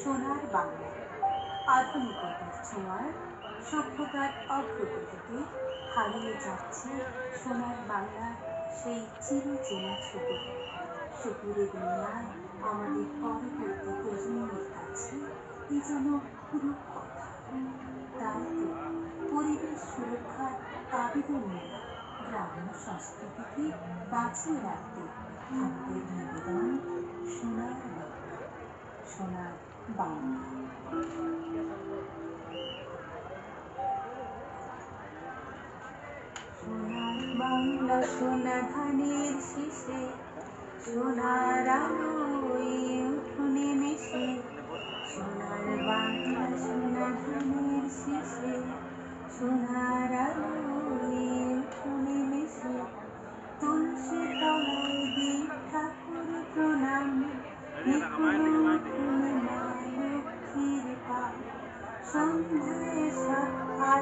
সোনার বাংলা আধুনিকতার ছোঁয়ার সভ্যতার অগ্রগতিতে হারিয়ে যাচ্ছে সোনার বাংলার সেই চিরচেনা ছবি। শহুরে দুনিয়ায় আমাদের পরবর্তী প্রজন্মের কাছে এ যেন রূপকথা। তাই তো পরিবেশ সুরক্ষার আবেদন নিয়ে গ্রাম্য সংস্কৃতিকে বাঁচিয়ে রাখতে আমাদের নিবেদন সোনার বাংলা। সোনার বাংলা। সোনার বাংলা সোনা ধানের শীষে, সোনার আলোয় উঠোনে মিশে। সোনার বাংলা সোনা ধানের শীষে, সোনার আলোয় উঠোনে মিশে। তুলসী তলায় দিই ঠাকুর প্রণাম, নিকুল মা লক্ষ্মীর পাল। সন্ধ্যায় সাত